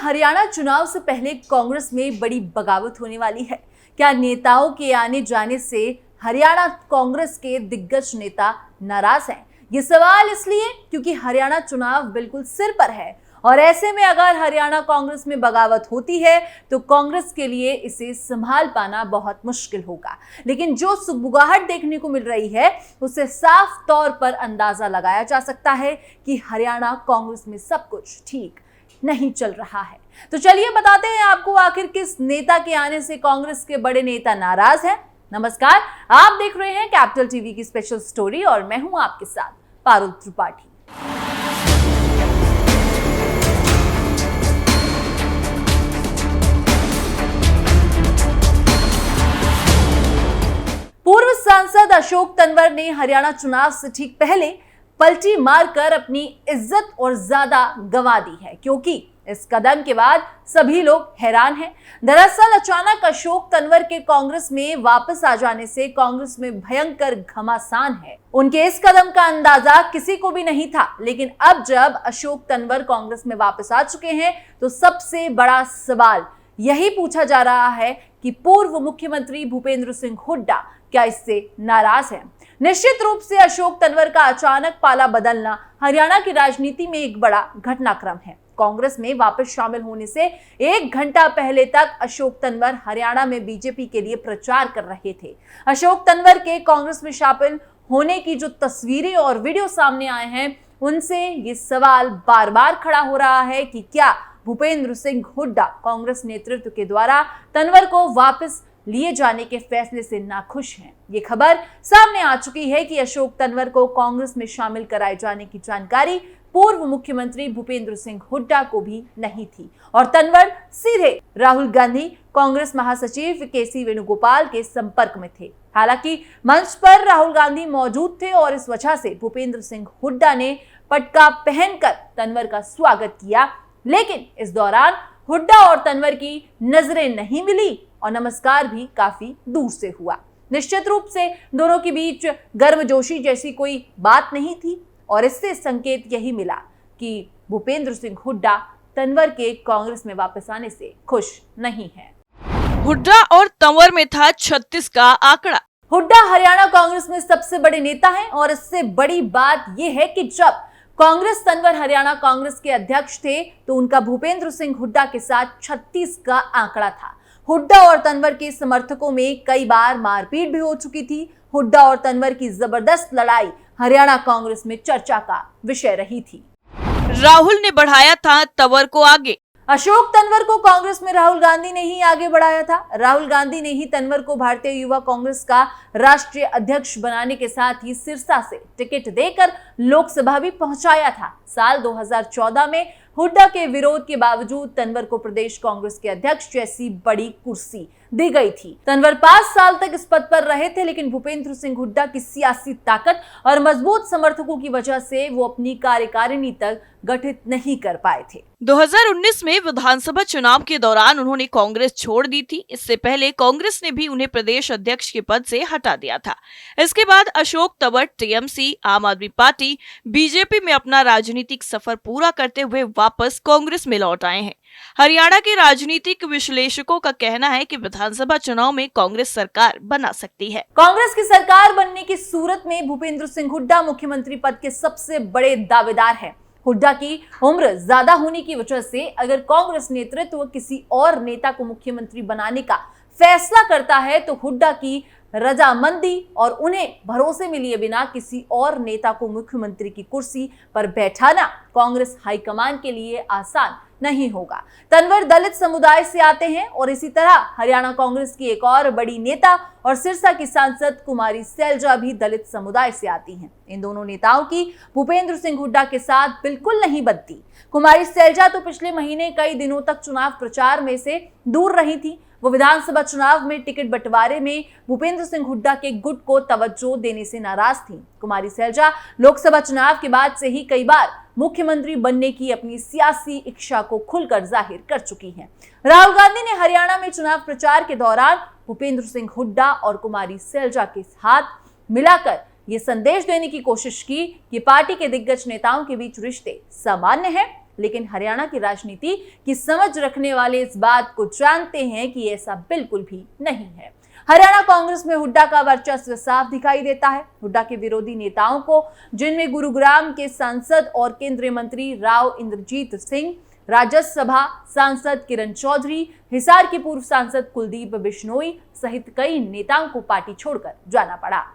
हरियाणा चुनाव से पहले कांग्रेस में बड़ी बगावत होने वाली है। क्या नेताओं के आने जाने से हरियाणा कांग्रेस के दिग्गज नेता नाराज हैं? ये सवाल इसलिए क्योंकि हरियाणा चुनाव बिल्कुल सिर पर है और ऐसे में अगर हरियाणा कांग्रेस में बगावत होती है तो कांग्रेस के लिए इसे संभाल पाना बहुत मुश्किल होगा। लेकिन जो सुगबुगाहट देखने को मिल रही है उससे साफ तौर पर अंदाजा लगाया जा सकता है कि हरियाणा कांग्रेस में सब कुछ ठीक नहीं चल रहा है। तो चलिए बताते हैं आपको आखिर किस नेता के आने से कांग्रेस के बड़े नेता नाराज हैं। नमस्कार, आप देख रहे हैं कैपिटल टीवी की स्पेशल स्टोरी और मैं हूं आपके साथ पारुल त्रिपाठी। पूर्व सांसद अशोक तंवर ने हरियाणा चुनाव से ठीक पहले पलटी मारकर अपनी इज्जत और ज्यादा गंवा दी है, क्योंकि इस कदम के बाद सभी लोग हैरान हैं। दरअसल अचानक अशोक तंवर के कांग्रेस में वापस आ जाने से कांग्रेस में भयंकर घमासान है। उनके इस कदम का अंदाजा किसी को भी नहीं था, लेकिन अब जब अशोक तंवर कांग्रेस में वापस आ चुके हैं तो सबसे बड़ा सवाल यही पूछा जा रहा है कि पूर्व मुख्यमंत्री भूपेंद्र सिंह हुड्डा क्या इससे नाराज हैं? निश्चित रूप से अशोक तंवर का अचानक पाला बदलना हरियाणा की राजनीति में एक बड़ा घटनाक्रम है। कांग्रेस में वापस शामिल होने से एक घंटा पहले तक अशोक तंवर हरियाणा में बीजेपी के लिए प्रचार कर रहे थे। अशोक तंवर के कांग्रेस में शामिल होने की जो तस्वीरें और वीडियो सामने आए हैं उनसे ये सवाल बार बार खड़ा हो रहा है कि क्या भूपेंद्र सिंह हुड्डा कांग्रेस नेतृत्व के द्वारा तंवर को वापस लिए जाने के फैसले से नाखुश हैं। ये खबर सामने आ चुकी है कि अशोक तंवर को कांग्रेस में शामिल कराए जाने की जानकारी पूर्व मुख्यमंत्री भूपेंद्र सिंह हुड्डा को भी नहीं थी और तंवर सीधे राहुल गांधी, कांग्रेस महासचिव केसी वेणुगोपाल के संपर्क में थे। हालांकि मंच पर राहुल गांधी मौजूद थे और इस वजह से भूपेंद्र सिंह हुड्डा ने पटका पहनकर तंवर का स्वागत किया, लेकिन इस दौरान हुड्डा और तंवर की नजरें नहीं मिली और नमस्कार भी काफी दूर से हुआ। निश्चित रूप से दोनों के बीच गर्मजोशी जैसी कोई बात नहीं थी और इससे संकेत यही मिला कि भूपेंद्र सिंह हुड्डा तंवर के कांग्रेस में वापस आने से खुश नहीं है। हुड्डा और तंवर में था 36 का आंकड़ा। हुड्डा हरियाणा कांग्रेस में सबसे बड़े नेता हैं और इससे बड़ी बात यह है कि जब कांग्रेस तंवर हरियाणा कांग्रेस के अध्यक्ष थे तो उनका भूपेंद्र सिंह हुड्डा के साथ 36 का आंकड़ा था। हुड्डा और तंवर के समर्थकों में कई बार मारपीट भी हो चुकी थी। हुड्डा और तंवर की जबरदस्त लड़ाई हरियाणा कांग्रेस में चर्चा का विषय रही थी। राहुल ने बढ़ाया था तंवर को आगे। अशोक तंवर को कांग्रेस में राहुल गांधी ने ही आगे बढ़ाया था। राहुल गांधी ने ही तंवर को भारतीय युवा कांग्रेस का राष्ट्रीय अध्यक्ष बनाने के साथ ही सिरसा से टिकट देकर लोकसभा भी पहुंचाया था। साल 2014 में हुड्डा के विरोध के बावजूद तंवर को प्रदेश कांग्रेस के अध्यक्ष जैसी बड़ी कुर्सी दी गई थी। तंवर 5 साल तक इस पद पर रहे थे, लेकिन भूपेंद्र सिंह हुड्डा की सियासी ताकत और मजबूत समर्थकों की वजह से वो अपनी कार्यकारिणी तक गठित नहीं कर पाए थे। 2019 में विधानसभा चुनाव के दौरान उन्होंने कांग्रेस छोड़ दी थी। इससे पहले कांग्रेस ने भी उन्हें प्रदेश अध्यक्ष के पद से हटा दिया था। इसके बाद अशोक तंवर टीएमसी, आम आदमी पार्टी, बीजेपी में अपना राजनीतिक सफर पूरा करते हुए वापस कांग्रेस में लौट आए हैं। हरियाणा के राजनीतिक विश्लेषकों का कहना है कि विधानसभा चुनाव में कांग्रेस सरकार बना सकती है। कांग्रेस की सरकार बनने की सूरत में भूपेंद्र सिंह हुड्डा मुख्यमंत्री पद के सबसे बड़े दावेदार हैं। हुड्डा की उम्र ज्यादा होने की वजह से अगर कांग्रेस नेतृत्व किसी और नेता को मुख्यमंत्री बनाने का फैसला करता है तो हुड्डा की रजामंदी और उन्हें भरोसे में लिए बिना किसी और नेता को मुख्यमंत्री की कुर्सी पर बैठाना कांग्रेस हाईकमान के लिए आसान नहीं होगा। तंवर दलित समुदाय से आते हैं और इसी तरह हरियाणा कांग्रेस की एक और बड़ी नेता और सिरसा की सांसद कुमारी सैलजा भी दलित समुदाय से आती हैं। इन दोनों नेताओं की भूपेंद्र सिंह हुड्डा के साथ बिल्कुल नहीं बनती। कुमारी सैलजा तो पिछले महीने कई दिनों तक चुनाव प्रचार में से दूर रही थी। वो विधानसभा चुनाव में टिकट बंटवारे में भूपेंद्र सिंह हुड्डा के गुट को तवज्जो देने से नाराज थी। कुमारी सैलजा लोकसभा चुनाव के बाद से ही कई बार मुख्यमंत्री बनने की अपनी सियासी इच्छा को खुलकर जाहिर कर चुकी हैं। राहुल गांधी ने हरियाणा में चुनाव प्रचार के दौरान भूपेंद्र सिंह हुड्डा और कुमारी सैलजा के हाथ मिलाकर ये संदेश देने की कोशिश की कि पार्टी के दिग्गज नेताओं के बीच रिश्ते सामान्य हैं लेकिन हरियाणा की राजनीति की समझ रखने वाले इस बात को जानते हैं कि ऐसा बिल्कुल भी नहीं है। हरियाणा कांग्रेस में हुड्डा का वर्चस्व साफ दिखाई देता है। हुड्डा के विरोधी नेताओं को, जिनमें गुरुग्राम के सांसद और केंद्रीय मंत्री राव इंद्रजीत सिंह, राज्यसभा सांसद किरण चौधरी, हिसार के पूर्व सांसद कुलदीप बिश्नोई सहित कई नेताओं को पार्टी छोड़कर जाना पड़ा।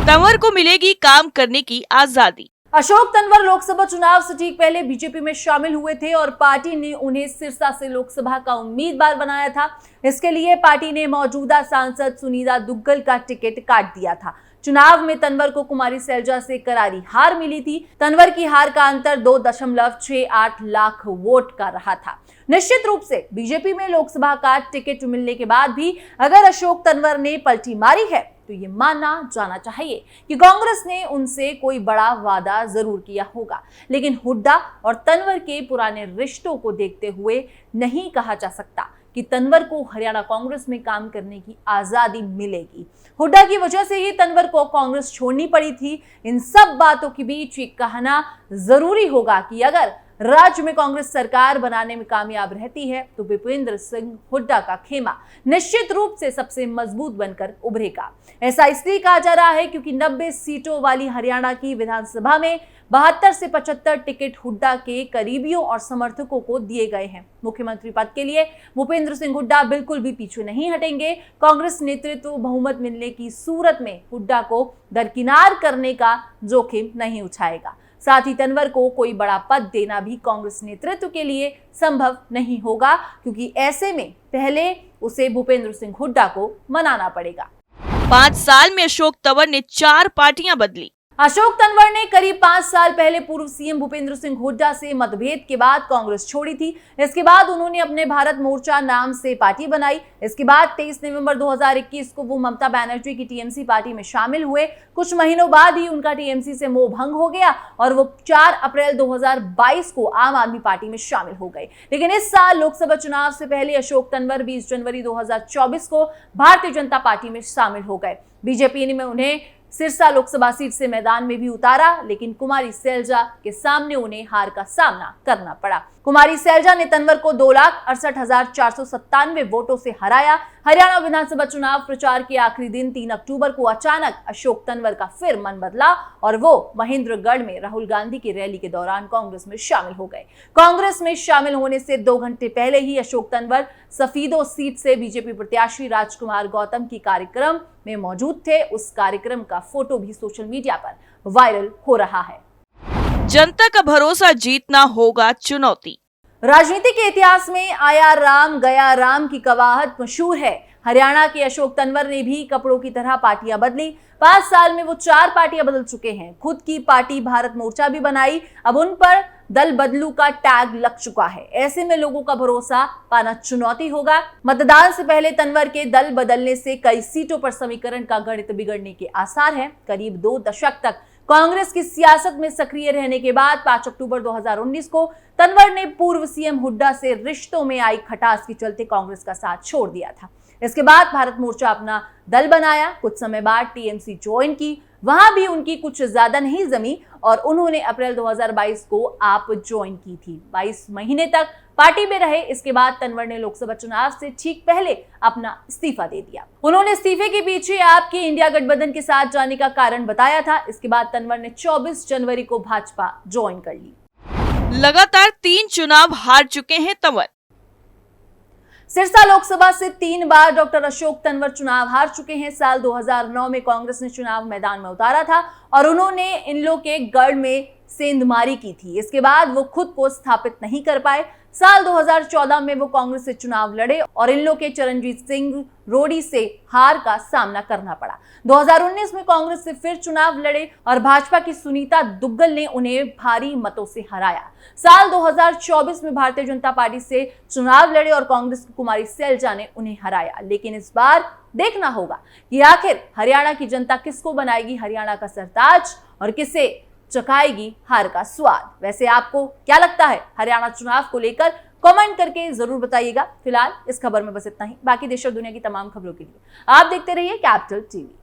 तंवर को मिलेगी काम करने की आजादी। अशोक तंवर लोकसभा चुनाव से ठीक पहले बीजेपी में शामिल हुए थे और पार्टी ने उन्हें सिरसा से लोकसभा का उम्मीदवार बनाया था। इसके लिए पार्टी ने मौजूदा सांसद सुनीता दुग्गल का टिकट काट दिया था। चुनाव में तंवर को कुमारी सैलजा से करारी हार मिली थी। तंवर की हार का अंतर 2.68 लाख वोट का रहा था। निश्चित रूप से बीजेपी में लोकसभा का टिकट मिलने के बाद भी अगर अशोक तंवर ने पलटी मारी है तो ये मानना जाना चाहिए कि कांग्रेस ने उनसे कोई बड़ा वादा जरूर किया होगा, लेकिन हुड्डा और तंवर के पुराने रिश्तों को देखते हुए नहीं कहा जा सकता कि तंवर को हरियाणा कांग्रेस में काम करने की आजादी मिलेगी। हुड्डा की वजह से ही तंवर को कांग्रेस छोड़नी पड़ी थी। इन सब बातों के बीच ये कहना जरूरी होगा कि अगर राज्य में कांग्रेस सरकार बनाने में कामयाब रहती है तो भूपेंद्र सिंह हुड्डा का खेमा निश्चित रूप से सबसे मजबूत बनकर उभरेगा। ऐसा इसलिए कहा जा रहा है क्योंकि 90 सीटों वाली हरियाणा की विधानसभा में 72 से 75 टिकट हुड्डा के करीबियों और समर्थकों को दिए गए हैं। मुख्यमंत्री पद के लिए भूपेंद्र सिंह हुड्डा बिल्कुल भी पीछे नहीं हटेंगे। कांग्रेस नेतृत्व बहुमत मिलने की सूरत में हुड्डा को दरकिनार करने का जोखिम नहीं उठाएगा। साथ ही तंवर को कोई बड़ा पद देना भी कांग्रेस नेतृत्व के लिए संभव नहीं होगा, क्योंकि ऐसे में पहले उसे भूपेंद्र सिंह हुड्डा को मनाना पड़ेगा। 5 साल में अशोक तंवर ने 4 पार्टियां बदली। अशोक तंवर ने करीब 5 साल पहले पूर्व सीएम भूपेंद्र सिंह हुड्डा से मतभेद के बाद कांग्रेस छोड़ी थी। इसके बाद उन्होंने अपने भारत मोर्चा नाम से पार्टी बनाई। इसके बाद 23 नवंबर 2021 को वो ममता बनर्जी की टीएमसी पार्टी में शामिल हुए। कुछ महीनों बाद ही उनका टीएमसी से मोह भंग हो गया और वो 4 अप्रैल 2022 को आम आदमी पार्टी में शामिल हो गए। लेकिन इस साल लोकसभा चुनाव से पहले अशोक तंवर 20 जनवरी 2024 को भारतीय जनता पार्टी में शामिल हो गए। बीजेपी ने उन्हें सिरसा लोकसभा सीट से मैदान में भी उतारा, लेकिन कुमारी सैलजा के सामने उन्हें हार का सामना करना पड़ा। कुमारी सैलजा ने तंवर को 2,68,497 वोटों से हराया। हरियाणा विधानसभा चुनाव प्रचार के आखिरी दिन 3 अक्टूबर को अचानक अशोक तंवर का फिर मन बदला और वो महेंद्रगढ़ में राहुल गांधी की रैली के दौरान कांग्रेस में शामिल हो गए। कांग्रेस में शामिल होने से 2 घंटे पहले ही अशोक तंवर सफीदो सीट से बीजेपी प्रत्याशी राजकुमार गौतम की कार्यक्रम में मौजूद थे। उस कार्यक्रम का फोटो भी सोशल मीडिया पर वायरल हो रहा है। जनता का भरोसा जीतना होगा चुनौती। राजनीति के इतिहास में आया राम गया राम की कवाहत मशहूर है। हरियाणा के अशोक तंवर ने भी कपड़ों की तरह पार्टियां बदली। 5 साल में वो 4 पार्टियां बदल चुके हैं। खुद की पार्टी भारत मोर्चा भी बनाई। अब उन पर दल बदलू का टैग लग चुका है। ऐसे में लोगों का भरोसा पाना चुनौती होगा। मतदान से पहले तंवर के दल बदलने से कई सीटों पर समीकरण का गणित बिगड़ने के आसार हैं। करीब 2 दशक तक कांग्रेस की सियासत में सक्रिय रहने के बाद 5 अक्टूबर 2019 को तंवर ने पूर्व सीएम हुड्डा से रिश्तों में आई खटास के चलते कांग्रेस का साथ छोड़ दिया था। इसके बाद भारत मोर्चा अपना दल बनाया। कुछ समय बाद टीएमसी ज्वाइन की। वहां भी उनकी कुछ ज्यादा नहीं जमी और उन्होंने अप्रैल 2022 को आप ज्वाइन की थी। 22 महीने तक पार्टी में रहे। इसके बाद तंवर ने लोकसभा चुनाव से ठीक पहले अपना इस्तीफा दे दिया। उन्होंने इस्तीफे के पीछे आपके इंडिया गठबंधन के साथ जाने का कारण बताया था। इसके बाद तंवर ने 24 जनवरी को भाजपा ज्वाइन कर ली। लगातार 3 चुनाव हार चुके हैं तंवर। सिरसा लोकसभा से 3 बार डॉक्टर अशोक तंवर चुनाव हार चुके हैं। साल 2009 में कांग्रेस ने चुनाव मैदान में उतारा था और उन्होंने इन लोग के गढ़ में सेंधमारी की थी। इसके बाद वो खुद को स्थापित नहीं कर पाए। साल 2014 में वो कांग्रेस से चुनाव लड़े और इन लोग के चरणजीत सिंह रोडी से हार का सामना करना पड़ा। 2019 में कांग्रेस से फिर चुनाव लड़े और भाजपा की सुनीता दुग्गल ने उन्हें भारी मतों से हराया। साल 2024 में भारतीय जनता पार्टी से चुनाव लड़े और कांग्रेस की कुमारी सैलजा ने उन्हें हराया। लेकिन इस बार देखना होगा कि आखिर हरियाणा की जनता किसको बनाएगी हरियाणा का सरताज और किसे चखाएगी हार का स्वाद। वैसे आपको क्या लगता है हरियाणा चुनाव को लेकर? कमेंट करके जरूर बताइएगा। फिलहाल इस खबर में बस इतना ही। बाकी देश और दुनिया की तमाम खबरों के लिए आप देखते रहिए कैपिटल टीवी।